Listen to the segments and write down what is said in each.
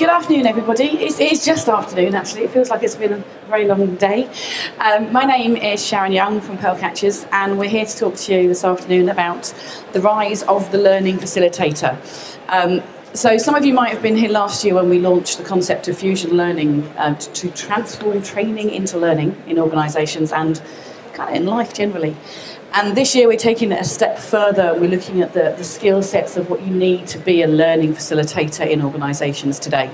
Good afternoon, everybody. It's just afternoon, actually. It feels like it's been a very long day. My name is Sharon Young from Pearlcatchers, and we're here to talk to you this afternoon about the rise of the learning facilitator. So some of you might have been here last year when we launched the concept of fusion learning to transform training into learning in organisations and kind of in life generally. And this year we're taking it a step further. We're looking at the skill sets of what you need to be a learning facilitator in organisations today.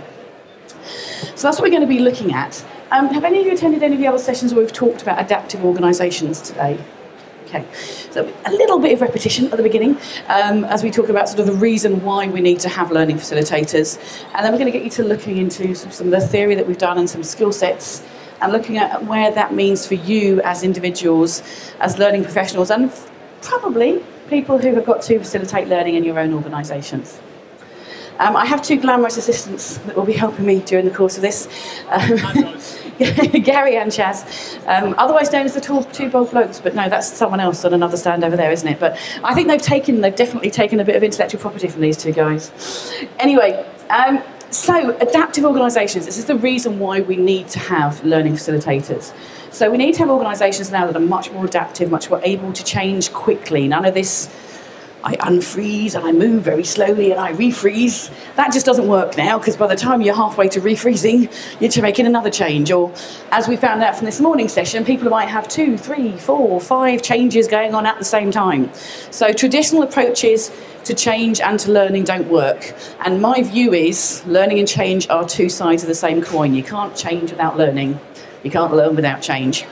So that's what we're going to be looking at. Have any of you attended any of the other sessions where we've talked about adaptive organisations today? Okay, so a little bit of repetition at the beginning as we talk about sort of the reason why we need to have learning facilitators. And then we're going to get you to looking into some of the theory that we've done and some skill sets, and looking at where that means for you as individuals, as learning professionals, and probably people who have got to facilitate learning in your own organisations. I have two glamorous assistants that will be helping me during the course of this. Gary and Chaz, otherwise known as the two bold blokes, but no, that's someone else on another stand over there, isn't it? But I think they've definitely taken a bit of intellectual property from these two guys. Anyway, so adaptive organisations, this is the reason why we need to have learning facilitators. So we need to have organisations now that are much more adaptive, much more able to change quickly. None of this, I unfreeze and I move very slowly and I refreeze. That just doesn't work now, because by the time you're halfway to refreezing, you're making another change. Or as we found out from this morning's session, people might have 2, 3, 4, 5 changes going on at the same time. So traditional approaches to change and to learning don't work. And my view is learning and change are two sides of the same coin. You can't change without learning. You can't learn without change.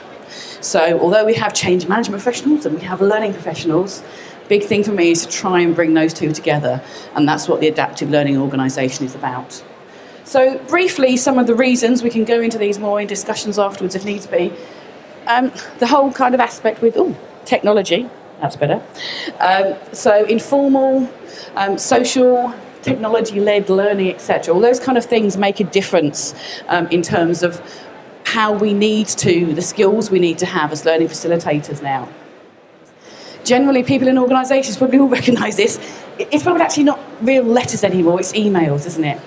So although we have change management professionals and we have learning professionals, big thing for me is to try and bring those two together, and that's what the adaptive learning organisation is about. So briefly, some of the reasons, we can go into these more in discussions afterwards if needs be. The whole kind of aspect with technology, that's better. So informal, social, technology-led learning, etc. All those kind of things make a difference in terms of how we need to, the skills we need to have as learning facilitators now. Generally, people in organisations probably all recognise this. It's probably actually not real letters anymore, it's emails, isn't it?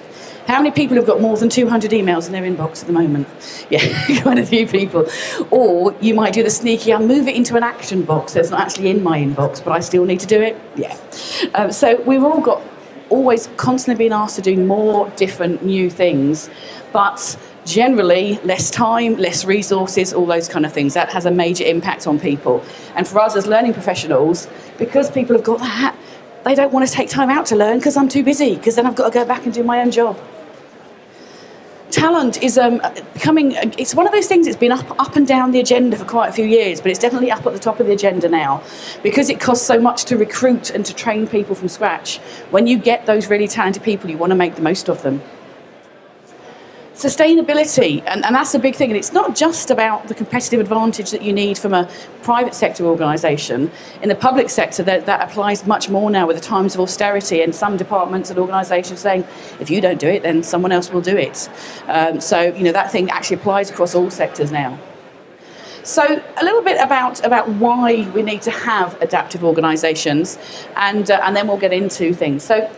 How many people have got more than 200 emails in their inbox at the moment? Yeah, quite a few people. Or you might do the sneaky, I'll move it into an action box, so it's not actually in my inbox, but I still need to do it. Yeah. So we've all got, always constantly being asked to do more different new things, but generally less time, less resources, all those kind of things. That has a major impact on people. And for us as learning professionals, because people have got that, they don't want to take time out to learn because I'm too busy, because then I've got to go back and do my own job. Talent is becoming, it's one of those things that's been up and down the agenda for quite a few years, but it's definitely up at the top of the agenda now, because it costs so much to recruit and to train people from scratch. When you get those really talented people, you want to make the most of them. Sustainability, and that's a big thing, and it's not just about the competitive advantage that you need from a private sector organisation. In the public sector, that applies much more now with the times of austerity, and some departments and organisations saying, if you don't do it, then someone else will do it. So, you know, that thing actually applies across all sectors now. So a little bit about why we need to have adaptive organisations, and then we'll get into things. So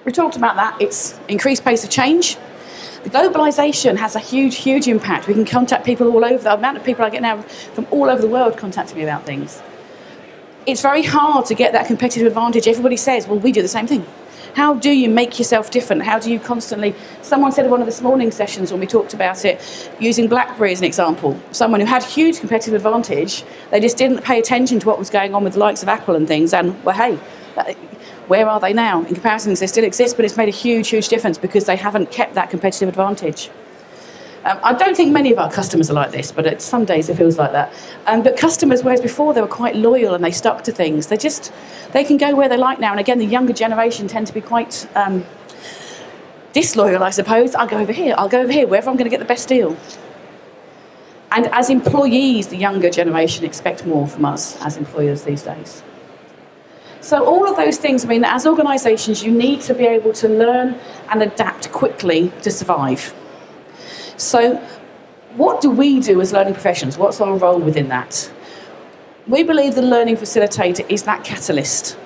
we talked about that. It's increased pace of change. The globalization has a huge, huge impact. We can contact people all over. The amount of people I get now from all over the world contacting me about things. It's very hard to get that competitive advantage. Everybody says, well, we do the same thing. How do you make yourself different? How do you constantly... Someone said in one of this morning's sessions when we talked about it, using BlackBerry as an example, someone who had huge competitive advantage, they just didn't pay attention to what was going on with the likes of Apple and things, and, well, hey, where are they now? In comparison, they still exist, but it's made a huge, huge difference because they haven't kept that competitive advantage. I don't think many of our customers are like this, but some days it feels like that. But customers, whereas before they were quite loyal and they stuck to things, they can go where they like now. And again, the younger generation tend to be quite disloyal, I suppose. I'll go over here, wherever I'm going to get the best deal. And as employees, the younger generation expect more from us as employers these days. So all of those things mean that as organisations, you need to be able to learn and adapt quickly to survive. So what do we do as learning professionals? What's our role within that? We believe the learning facilitator is that catalyst.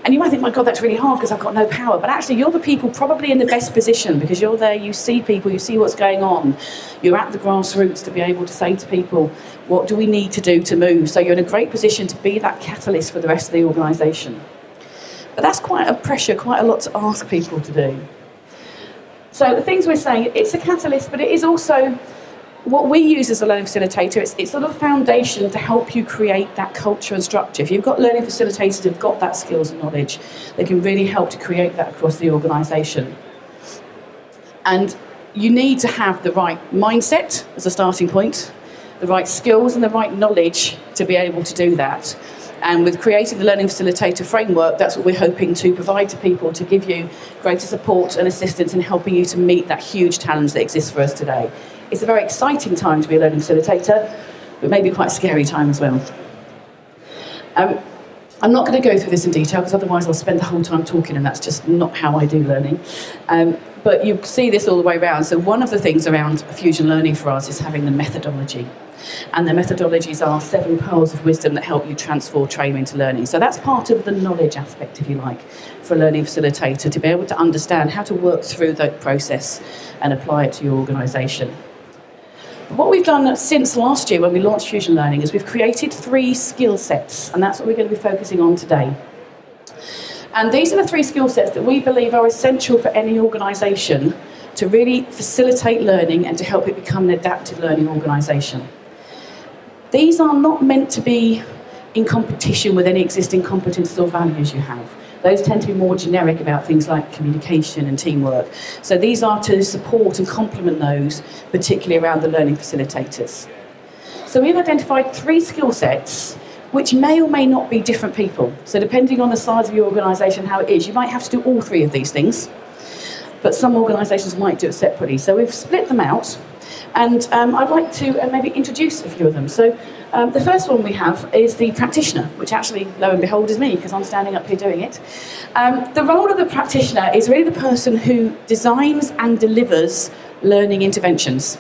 And you might think, my God, that's really hard because I've got no power. But actually, you're the people probably in the best position because you're there, you see people, you see what's going on. You're at the grassroots to be able to say to people, what do we need to do to move? So you're in a great position to be that catalyst for the rest of the organisation. But that's quite a pressure, quite a lot to ask people to do. So the things we're saying, it's a catalyst, but it is also what we use as a learning facilitator. It's sort of a foundation to help you create that culture and structure. If you've got learning facilitators who've got that skills and knowledge, they can really help to create that across the organisation. And you need to have the right mindset as a starting point, the right skills and the right knowledge to be able to do that. And with creating the learning facilitator framework, that's what we're hoping to provide to people, to give you greater support and assistance in helping you to meet that huge challenge that exists for us today. It's a very exciting time to be a learning facilitator, but maybe quite a scary time as well. I'm not going to go through this in detail because otherwise I'll spend the whole time talking, and that's just not how I do learning. But you see this all the way around. So one of the things around fusion learning for us is having the methodology. And the methodologies are 7 pearls of wisdom that help you transform training into learning. So that's part of the knowledge aspect, if you like, for a learning facilitator, to be able to understand how to work through that process and apply it to your organisation. What we've done since last year when we launched Fusion Learning is we've created 3 skill sets, and that's what we're going to be focusing on today. And these are the 3 skill sets that we believe are essential for any organisation to really facilitate learning and to help it become an adaptive learning organisation. These are not meant to be in competition with any existing competences or values you have. Those tend to be more generic about things like communication and teamwork. So these are to support and complement those, particularly around the learning facilitators. So we've identified 3 skill sets which may or may not be different people. So depending on the size of your organisation, how it is, you might have to do all 3 of these things, but some organisations might do it separately. So we've split them out, and I'd like to maybe introduce a few of them. So the first one we have is the practitioner, which actually, lo and behold, is me, because I'm standing up here doing it. The role of the practitioner is really the person who designs and delivers learning interventions.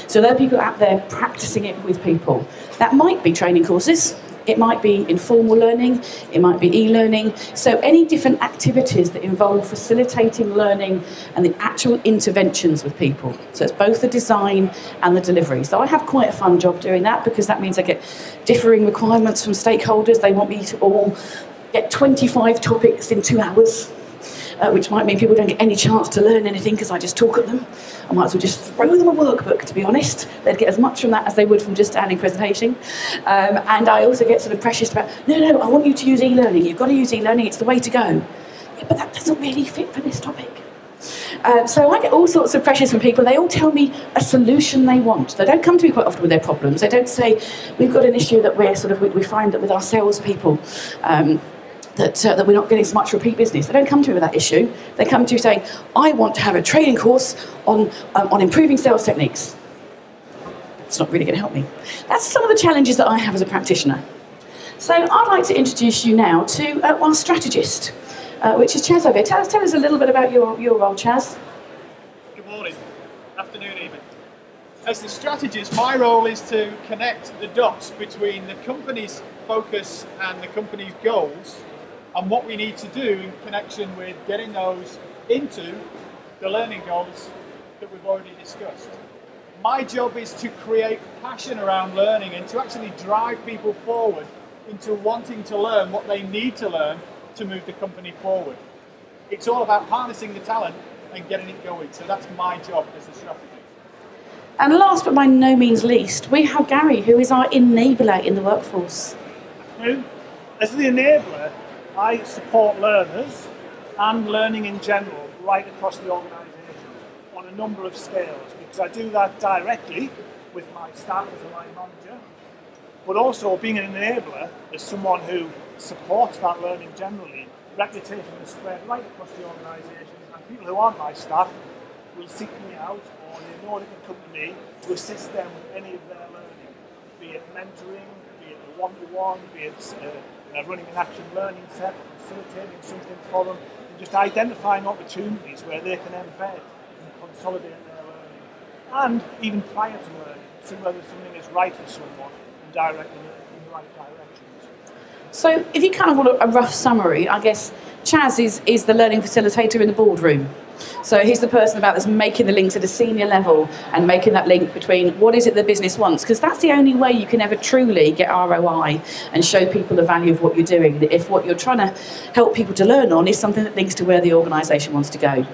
So there are people out there practicing it with people. That might be training courses, it might be informal learning, it might be e-learning. So any different activities that involve facilitating learning and the actual interventions with people. So it's both the design and the delivery. So I have quite a fun job doing that because that means I get differing requirements from stakeholders. They want me to all get 25 topics in 2 hours. Which might mean people don't get any chance to learn anything because I just talk at them. I might as well just throw them a workbook, to be honest. They'd get as much from that as they would from just standing presentation. And I also get sort of precious about, no, I want you to use e-learning. You've got to use e-learning, it's the way to go. Yeah, but that doesn't really fit for this topic. So I get all sorts of pressures from people. They all tell me a solution they want. They don't come to me quite often with their problems. They don't say, we've got an issue that we find that with our salespeople, that we're not getting so much repeat business. They don't come to me with that issue. They come to me saying, I want to have a training course on improving sales techniques. It's not really going to help me. That's some of the challenges that I have as a practitioner. So I'd like to introduce you now to our strategist, which is Chaz over here. Tell us a little bit about your role, Chaz. Good morning, afternoon even. As the strategist, my role is to connect the dots between the company's focus and the company's goals, and what we need to do in connection with getting those into the learning goals that we've already discussed. My job is to create passion around learning and to actually drive people forward into wanting to learn what they need to learn to move the company forward. It's all about harnessing the talent and getting it going. So that's my job as a strategist. And last but by no means least, we have Gary, who is our enabler in the workforce. As the enabler, I support learners and learning in general right across the organisation on a number of scales, because I do that directly with my staff as a line manager, but also being an enabler as someone who supports that learning generally. Reputation is spread right across the organisation, and people who aren't my staff will seek me out, or they know they can come to me to assist them with any of their learning, be it mentoring, be it a one-to-one, be it running an action learning set, facilitating something for them, and just identifying opportunities where they can embed and consolidate their learning. And even prior to learning, see whether something is right for someone and direct them in the right directions. So if you kind of want a rough summary, I guess Chaz is the learning facilitator in the boardroom. So he's the person about that's making the links at a senior level and making that link between what is it the business wants, because that's the only way you can ever truly get ROI and show people the value of what you're doing, if what you're trying to help people to learn on is something that links to where the organisation wants to go.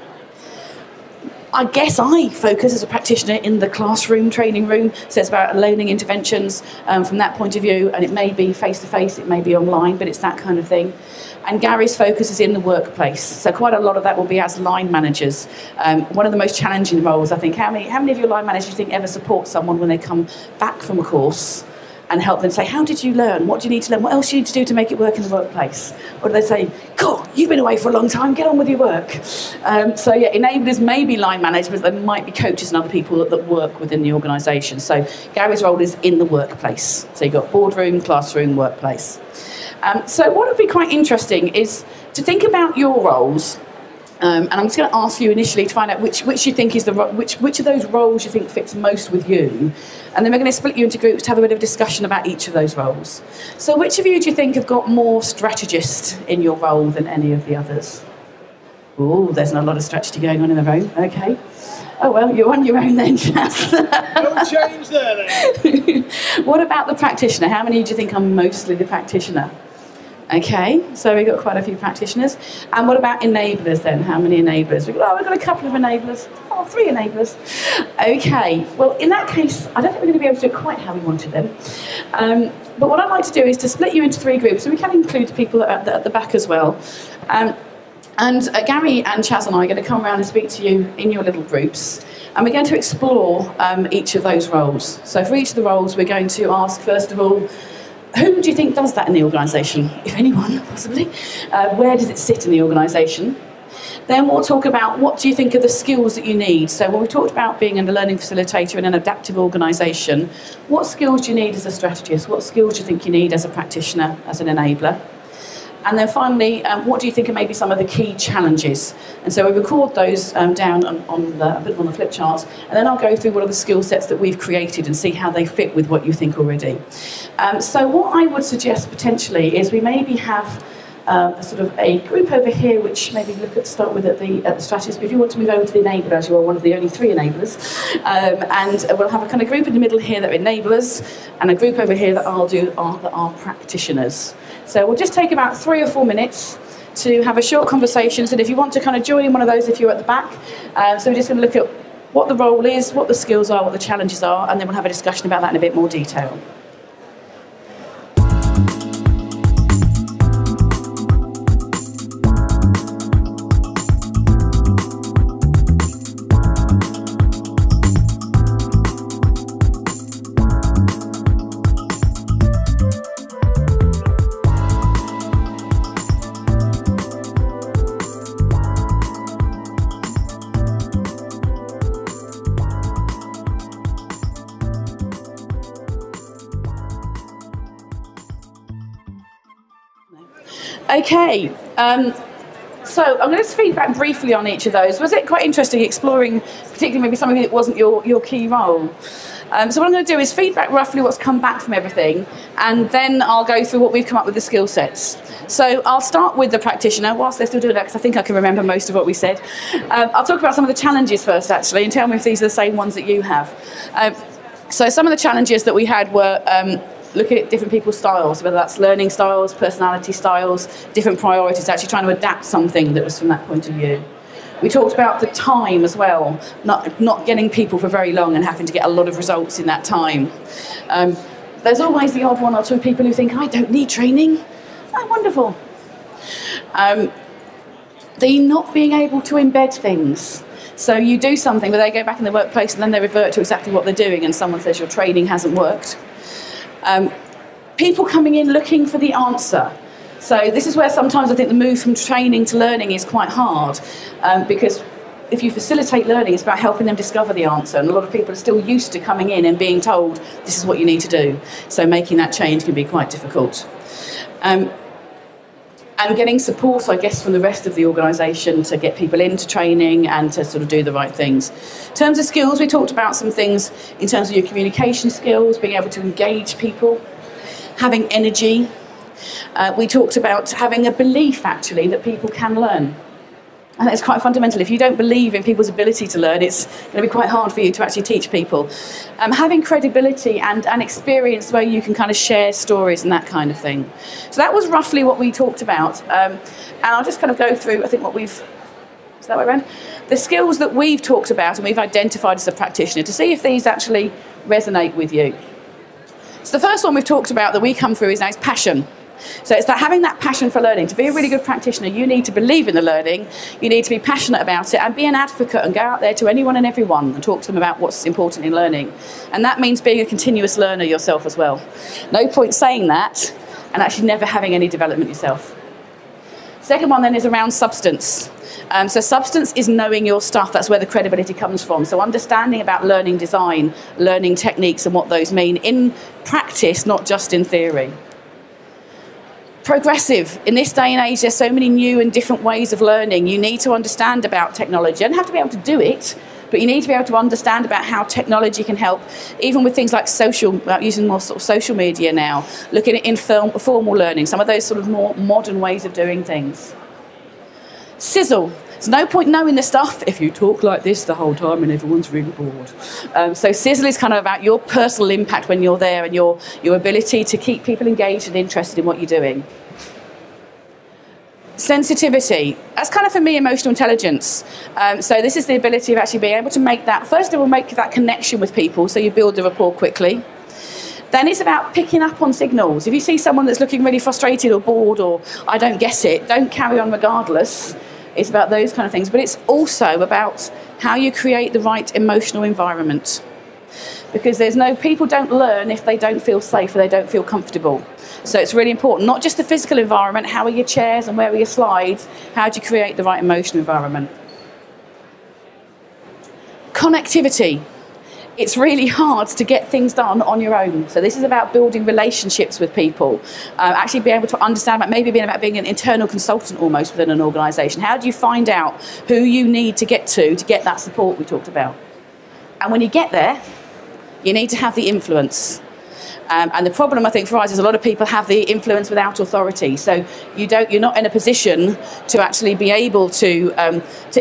I guess I focus as a practitioner in the classroom, training room, so it's about learning interventions from that point of view, and it may be face-to-face, it may be online, but it's that kind of thing. And Gary's focus is in the workplace, so quite a lot of that will be as line managers. One of the most challenging roles, I think. How many of your line managers do you think ever support someone when they come back from a course and help them say, how did you learn? What do you need to learn? What else do you need to do to make it work in the workplace? Or do they say, God, you've been away for a long time, get on with your work? So yeah, enablers may be line managers, but there might be coaches and other people that work within the organisation. So Gary's role is in the workplace. So you've got boardroom, classroom, workplace. So what would be quite interesting is to think about your roles. And I'm just going to ask you initially to find out which you think is which of those roles you think fits most with you, and then we're going to split you into groups to have a bit of discussion about each of those roles. So which of you do you think have got more strategist in your role than any of the others? Oh, there's not a lot of strategy going on in the room. Okay. Oh well, you're on your own then, Chaz. No change there then. What about the practitioner? How many do you think are mostly the practitioner? Okay, so we've got quite a few practitioners. And what about enablers then? How many enablers? We've got a couple of enablers. Oh, 3 enablers. Okay, well, in that case, I don't think we're going to be able to do it quite how we wanted them. But what I'd like to do is to split you into 3 groups, so we can include people at the back as well. And Gary and Chaz and I are going to come around and speak to you in your little groups. And we're going to explore each of those roles. So for each of the roles, we're going to ask, first of all, who do you think does that in the organisation? If anyone, possibly. Where does it sit in the organisation? Then we'll talk about what do you think are the skills that you need. So when we talked about being a learning facilitator in an adaptive organisation, what skills do you need as a strategist? What skills do you think you need as a practitioner, as an enabler? And then finally, what do you think are maybe some of the key challenges? And so we record those down on the flip charts, and then I'll go through what are the skill sets that we've created and see how they fit with what you think already. So what I would suggest potentially is we maybe have sort of a group over here, which maybe start with at the strategist. But if you want to move over to the enabler, as you are one of the only 3 enablers, and we'll have a kind of group in the middle here that are enablers, and a group over here that are practitioners. So we'll just take about 3 or 4 minutes to have a short conversation. So if you want to kind of join in one of those, if you're at the back, so we're just going to look at what the role is, what the skills are, what the challenges are, and then we'll have a discussion about that in a bit more detail. Okay, so I'm going to feedback briefly on each of those. Was it quite interesting exploring, particularly maybe something that wasn't your key role? So what I'm going to do is feedback roughly what's come back from everything, and then I'll go through what we've come up with the skill sets. So I'll start with the practitioner, whilst they're still doing that, because I think I can remember most of what we said. I'll talk about some of the challenges first, actually, and tell me if these are the same ones that you have. So some of the challenges that we had were looking at different people's styles, whether that's learning styles, personality styles, different priorities, actually trying to adapt something that was from that point of view. We talked about the time as well, not getting people for very long and having to get a lot of results in that time. There's always the odd 1 or 2 people who think, I don't need training. Oh, wonderful. The not being able to embed things. So you do something, but they go back in the workplace and then they revert to exactly what they're doing, and someone says your training hasn't worked. People coming in looking for the answer. So this is where sometimes I think the move from training to learning is quite hard, because if you facilitate learning, it's about helping them discover the answer, and a lot of people are still used to coming in and being told this is what you need to do. So making that change can be quite difficult. And getting support, I guess, from the rest of the organisation to get people into training and to sort of do the right things. In terms of skills, we talked about some things in terms of your communication skills, being able to engage people, having energy, We talked about having a belief, actually, that people can learn. And that's quite fundamental. If you don't believe in people's ability to learn, it's going to be quite hard for you to actually teach people. Having credibility and experience where you can kind of share stories and that kind of thing. So that was roughly what we talked about. And I'll just kind of go through, I think, what we've... Is that way around? The skills that we've talked about and we've identified as a practitioner to see if these actually resonate with you. So the first one we've talked about that we come through is passion. So it's that having that passion for learning. To be a really good practitioner, you need to believe in the learning, you need to be passionate about it and be an advocate and go out there to anyone and everyone and talk to them about what's important in learning. And that means being a continuous learner yourself as well. No point saying that and actually never having any development yourself. Second one then is around substance. So substance is knowing your stuff. That's where the credibility comes from. So understanding about learning design, learning techniques and what those mean in practice, not just in theory. Progressive. In this day and age, there's so many new and different ways of learning. You need to understand about technology. You don't have to be able to do it, but you need to be able to understand about how technology can help, even with things like using more sort of social media now, looking at informal learning, some of those sort of more modern ways of doing things. Sizzle. There's no point knowing the stuff if you talk like this the whole time and everyone's really bored. So Sizzle is kind of about your personal impact when you're there and your ability to keep people engaged and interested in what you're doing. Sensitivity. That's kind of, for me, emotional intelligence. So this is the ability of actually being able to make that, first of all, make that connection with people so you build the rapport quickly. Then it's about picking up on signals. If you see someone that's looking really frustrated or bored or I don't get it, don't carry on regardless. It's about those kind of things. But it's also about how you create the right emotional environment. Because people don't learn if they don't feel safe or they don't feel comfortable. So it's really important, not just the physical environment, how are your chairs and where are your slides, how do you create the right emotional environment? Connectivity. It's really hard to get things done on your own. So this is about building relationships with people, actually being able to understand, maybe being about being an internal consultant almost within an organisation. How do you find out who you need to get that support we talked about? And when you get there, you need to have the influence. And the problem, I think, for us is a lot of people have the influence without authority. So you're not in a position to actually be able to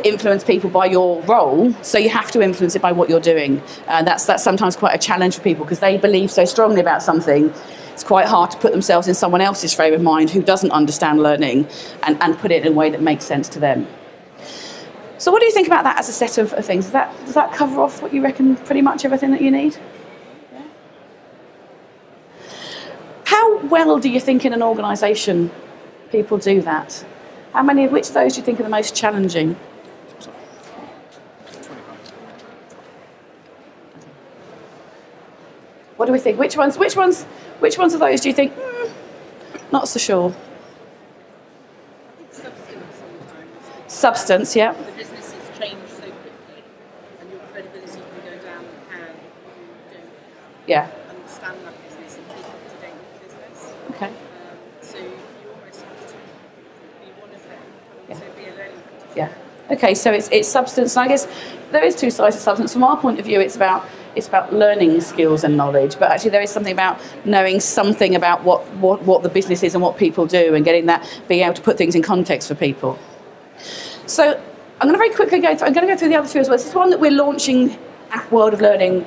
influence people by your role. So you have to influence it by what you're doing. That's sometimes quite a challenge for people because they believe so strongly about something. It's quite hard to put themselves in someone else's frame of mind who doesn't understand learning and put it in a way that makes sense to them. So what do you think about that as a set of things? Does that cover off what you reckon pretty much everything that you need? How well do you think in an organisation people do that? Which of those do you think are the most challenging? What do we think? Which ones of those do you think, not so sure? Substance sometimes. Substance, yeah. The businesses change so quickly and your credibility can go down the pan if you don't understand that business and keep up to date with the business. Okay. So you almost have to be one of them, but also be a learning practitioner. Yeah. Okay, so it's substance, and I guess there is two sides of substance. From our point of view, it's about learning skills and knowledge, but actually there is something about knowing something about what the business is and what people do, and being able to put things in context for people. So I'm going to very quickly go through the other two as well. This is one that we're launching at World of Learning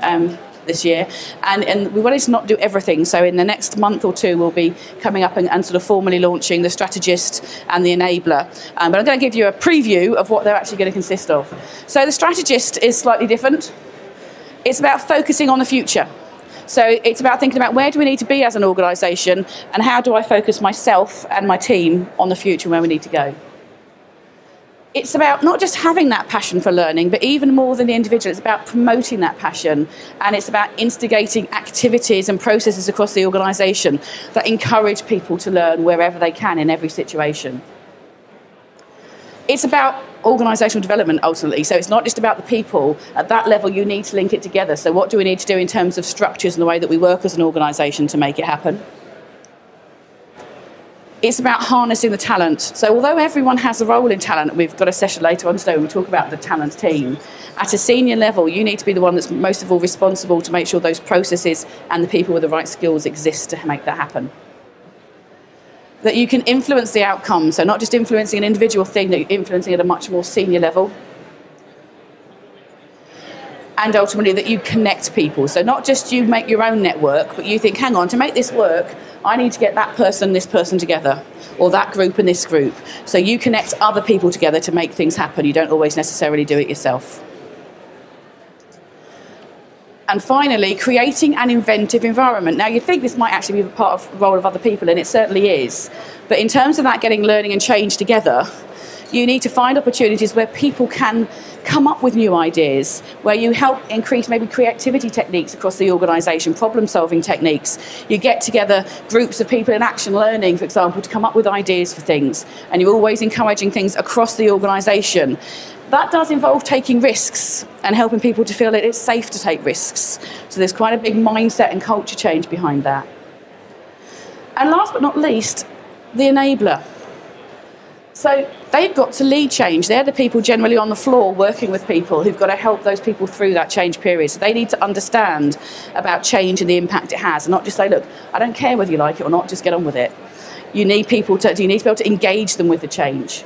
this year, and we wanted to not do everything, so in the next month or two we'll be coming up and sort of formally launching the strategist and the enabler, but I'm going to give you a preview of what they're actually going to consist of. So the strategist is slightly different. It's about focusing on the future. So it's about thinking about where do we need to be as an organisation and how do I focus myself and my team on the future and where we need to go. It's about not just having that passion for learning, but even more than the individual, it's about promoting that passion, and it's about instigating activities and processes across the organisation that encourage people to learn wherever they can in every situation. It's about organisational development ultimately, so it's not just about the people. At that level you need to link it together. So what do we need to do in terms of structures and the way that we work as an organisation to make it happen? It's about harnessing the talent. So although everyone has a role in talent, we've got a session later on today when we talk about the talent team, at a senior level you need to be the one that's most of all responsible to make sure those processes and the people with the right skills exist to make that happen. that you can influence the outcome. So not just influencing an individual thing, that you're influencing at a much more senior level. And ultimately that you connect people. So not just you make your own network, but you think, hang on, to make this work, I need to get that person, this person together, or that group and this group. So you connect other people together to make things happen. You don't always necessarily do it yourself. And finally, creating an inventive environment. Now, you'd think this might actually be part of the role of other people, and it certainly is. But in terms of that getting learning and change together, you need to find opportunities where people can come up with new ideas, where you help increase maybe creativity techniques across the organisation, problem-solving techniques. You get together groups of people in action learning, for example, to come up with ideas for things, and you're always encouraging things across the organisation. That does involve taking risks and helping people to feel that it's safe to take risks. So there's quite a big mindset and culture change behind that. And last but not least, the enabler. So they've got to lead change. They're the people generally on the floor working with people who've got to help those people through that change period. So they need to understand about change and the impact it has, and not just say, look, I don't care whether you like it or not, just get on with it. You need to be able to engage them with the change.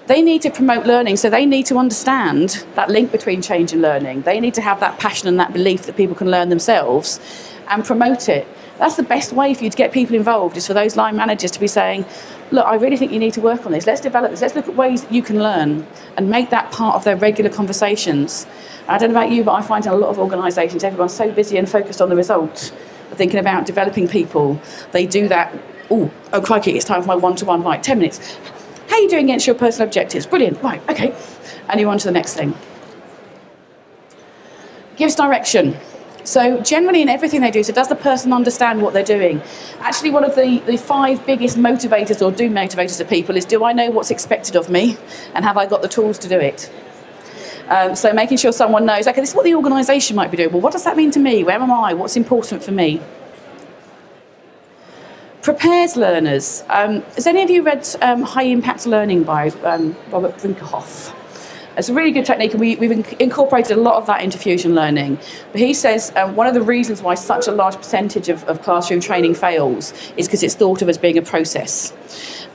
They need to promote learning, so they need to understand that link between change and learning. They need to have that passion and that belief that people can learn themselves and promote it. That's the best way for you to get people involved, is for those line managers to be saying, look, I really think you need to work on this. Let's develop this. Let's look at ways that you can learn and make that part of their regular conversations. And I don't know about you, but I find in a lot of organisations, everyone's so busy and focused on the result, thinking about developing people. They do that, oh crikey, it's time for my one-to-one, right, 10 minutes. How are you doing against your personal objectives? Brilliant, right, okay. And you're on to the next thing. Gives direction. So generally in everything they do, so does the person understand what they're doing? Actually, one of the 5 biggest motivators or doom motivators of people is, do I know what's expected of me? And have I got the tools to do it? So making sure someone knows, okay, this is what the organisation might be doing. Well, what does that mean to me? Where am I? What's important for me? Prepares learners. Has any of you read High Impact Learning by Robert Brinkerhoff? It's a really good technique, and we've incorporated a lot of that into fusion learning. But he says one of the reasons why such a large percentage of classroom training fails is because it's thought of as being a process.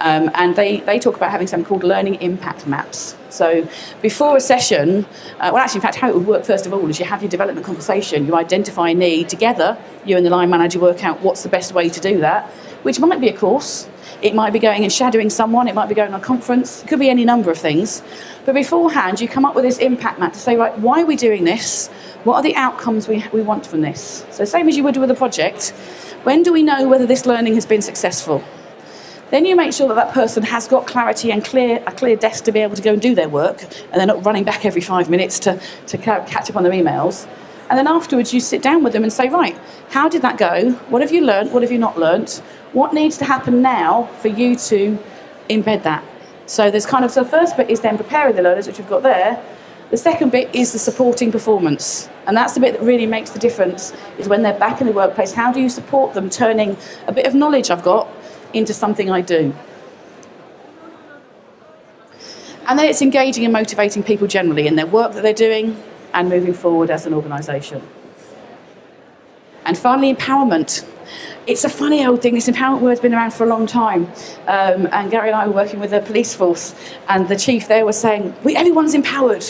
And they talk about having something called learning impact maps. So before a session, well, actually, in fact, how it would work first of all is you have your development conversation, you identify a need together, you and the line manager work out what's the best way to do that, which might be a course. It might be going and shadowing someone, it might be going on a conference, it could be any number of things. But beforehand, you come up with this impact map to say, right, why are we doing this? What are the outcomes we want from this? So same as you would with a project, when do we know whether this learning has been successful? Then you make sure that that person has got clarity and a clear desk to be able to go and do their work, and they're not running back every 5 minutes to catch up on their emails. And then afterwards, you sit down with them and say, right, how did that go? What have you learned? What have you not learned? What needs to happen now for you to embed that? So there's so the first bit is then preparing the learners, which we've got there. The second bit is the supporting performance. And that's the bit that really makes the difference, is when they're back in the workplace, how do you support them turning a bit of knowledge I've got into something I do? And then it's engaging and motivating people generally in their work that they're doing and moving forward as an organisation. And finally, empowerment. It's a funny old thing. This empowerment word's been around for a long time. And Gary and I were working with the police force, and the chief there was saying, everyone's empowered.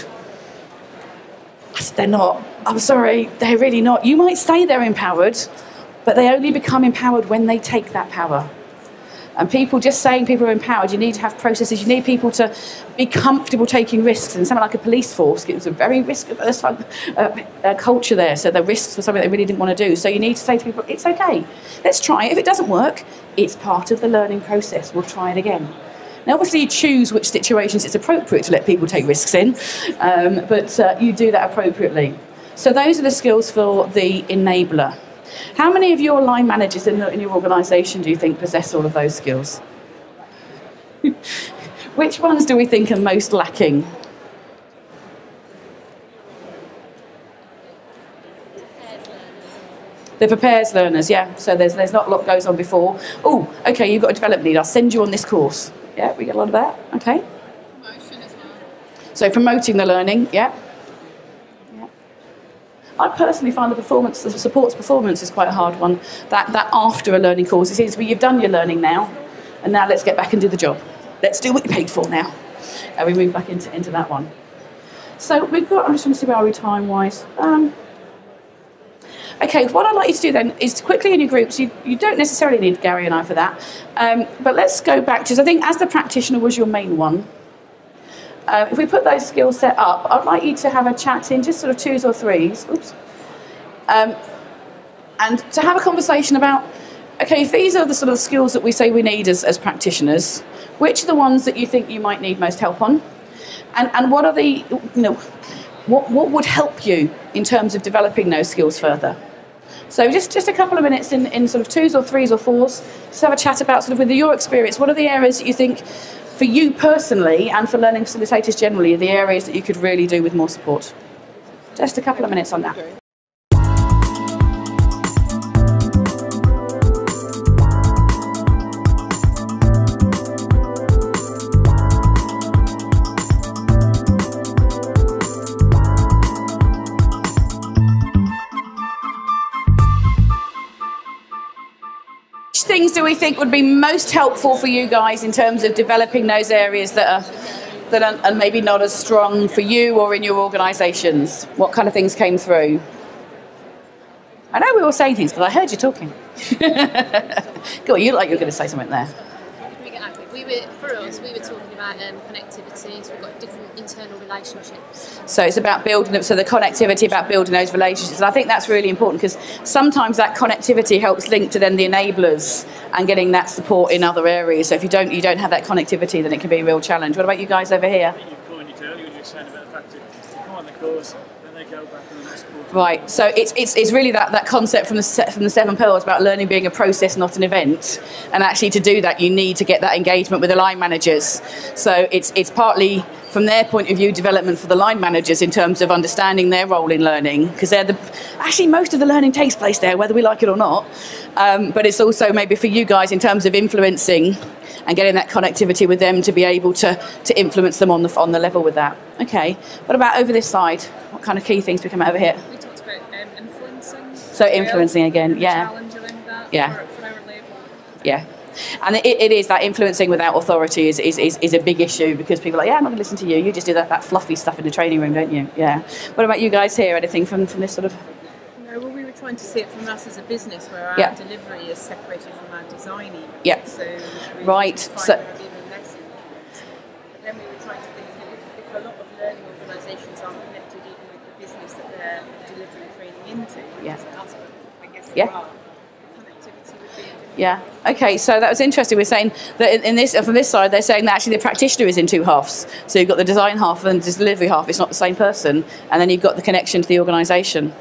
I said, they're not. I'm sorry, they're really not. You might say they're empowered, but they only become empowered when they take that power. And just saying people are empowered, you need to have processes, you need people to be comfortable taking risks. And something like a police force, it was a very risk-averse culture there, so the risks were something they really didn't want to do. So you need to say to people, it's okay, let's try it. If it doesn't work, it's part of the learning process, we'll try it again. Now, obviously, you choose which situations it's appropriate to let people take risks in, but you do that appropriately. So those are the skills for the enabler. How many of your line managers in your organisation do you think possess all of those skills? Which ones do we think are most lacking? The prepares learners, yeah. So there's not a lot goes on before. Oh, okay, you've got a development need. I'll send you on this course. Yeah, we get a lot of that. Okay. Promotion as well. So promoting the learning, yeah. I personally find the supports performance is quite a hard one. That after a learning course, it seems to be you've done your learning now. and now let's get back and do the job. Let's do what you're paid for now. And we move back into that one. So we've got, I'm just trying to see where are we time-wise. Okay, what I'd like you to do then is to quickly in your groups, you don't necessarily need Gary and I for that, but let's go back to, I think as the practitioner was your main one, if we put those skills set up, I'd like you to have a chat in just sort of 2s or 3s, oops, and to have a conversation about, okay, if these are the sort of skills that we say we need as practitioners, which are the ones that you think you might need most help on? And what are the, what would help you in terms of developing those skills further? So just a couple of minutes in sort of 2s or 3s or 4s, just have a chat about sort of with your experience, what are the areas that you think for you personally and for learning facilitators generally are the areas that you could really do with more support? Just a couple of minutes on that. Things do we think would be most helpful for you guys in terms of developing those areas that are maybe not as strong for you or in your organisations? What kind of things came through? I know we were saying things, but I heard you talking. Go on, you look like you were going to say something there. For us, we were talking about connectivity, so we've got different internal relationships. So it's about building them, so the connectivity about building those relationships. And I think that's really important because sometimes that connectivity helps link to then the enablers and getting that support in other areas. So if you don't have that connectivity, then it can be a real challenge. What about you guys over here? I think you pointed earlier when you were saying about the fact that you come on the course, then they go back and that's cool. Right, so it's really that concept from the 7 Pearls about learning being a process, not an event. And actually to do that, you need to get that engagement with the line managers. So it's partly, from their point of view, development for the line managers in terms of understanding their role in learning, because actually most of the learning takes place there, whether we like it or not. But it's also maybe for you guys in terms of influencing and getting that connectivity with them to be able to influence them on the level with that. Okay, what about over this side? What kind of key things we come over here? We talked about influencing. So influencing again, yeah. Challenging that Yeah. for our level. Yeah. And it is that influencing without authority is a big issue because people are like, yeah, I'm not going to listen to you. You just do that fluffy stuff in the training room, don't you? Yeah. What about you guys here? Anything from this sort of... No, well, we were trying to see it from us as a business where our delivery is separated from our design even. Yeah. So we right. So even less influence. But then we were trying to think if a lot of learning organisations aren't connected even with the business that they're delivering training into, which is us, but I guess there are. Connectivity would be yeah. Okay. So that was interesting. We're saying that from this side, they're saying that actually the practitioner is in 2 halves. So you've got the design half and the delivery half. It's not the same person, and then you've got the connection to the organisation.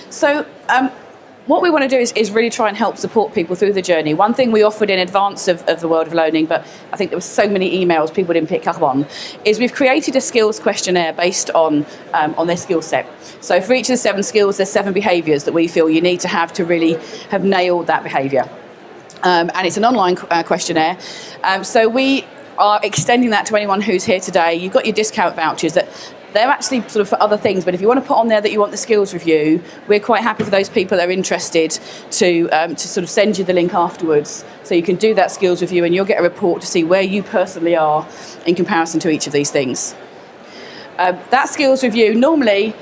So what we want to do is really try and help support people through the journey. One thing we offered in advance of the world of learning, but I think there were so many emails people didn't pick up on, is we've created a skills questionnaire based on their skill set. So for each of the 7 skills, there's 7 behaviours that we feel you need to have to really have nailed that behaviour. And it's an online questionnaire. So we are extending that to anyone who's here today. You've got your discount vouchers that they're actually sort of for other things, but if you want to put on there that you want the skills review, we're quite happy for those people that are interested to sort of send you the link afterwards. So you can do that skills review and you'll get a report to see where you personally are in comparison to each of these things. That skills review, normally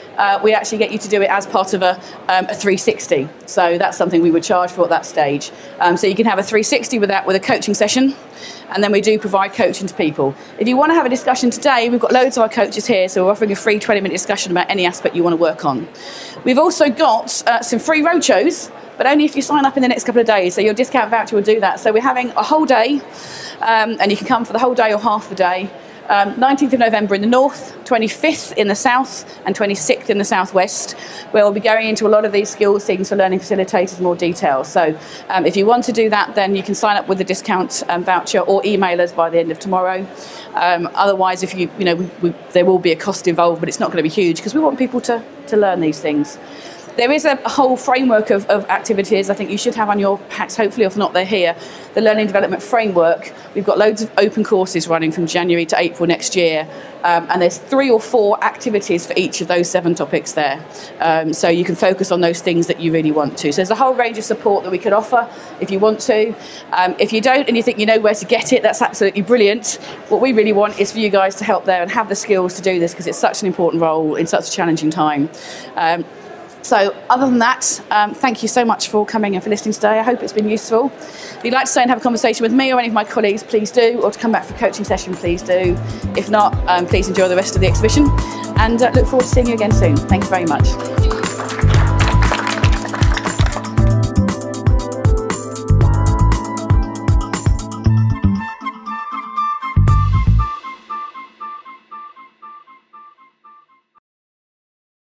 we actually get you to do it as part of a 360. So that's something we would charge for at that stage. So you can have a 360 with a coaching session, and then we do provide coaching to people. If you want to have a discussion today, we've got loads of our coaches here, so we're offering a free 20-minute discussion about any aspect you want to work on. We've also got some free roadshows, but only if you sign up in the next couple of days. So your discount voucher will do that. So we're having a whole day, and you can come for the whole day or half the day. 19th of November in the north, 25th in the south, and 26th in the southwest, where we'll be going into a lot of these skills things for learning facilitators in more detail. So if you want to do that, then you can sign up with the discount voucher or email us by the end of tomorrow. Otherwise, if there will be a cost involved, but it's not going to be huge because we want people to learn these things. there is a whole framework of activities I think you should have on your packs, hopefully, if not they're here. The Learning Development Framework. We've got loads of open courses running from January to April next year, and there's 3 or 4 activities for each of those 7 topics there. So you can focus on those things that you really want to. So there's a whole range of support that we could offer if you want to. If you don't and you think you know where to get it, that's absolutely brilliant. What we really want is for you guys to help there and have the skills to do this, because it's such an important role in such a challenging time. So other than that, thank you so much for coming and for listening today. I hope it's been useful. If you'd like to stay and have a conversation with me or any of my colleagues, please do, or to come back for a coaching session, please do. If not, please enjoy the rest of the exhibition, and look forward to seeing you again soon. Thank you very much.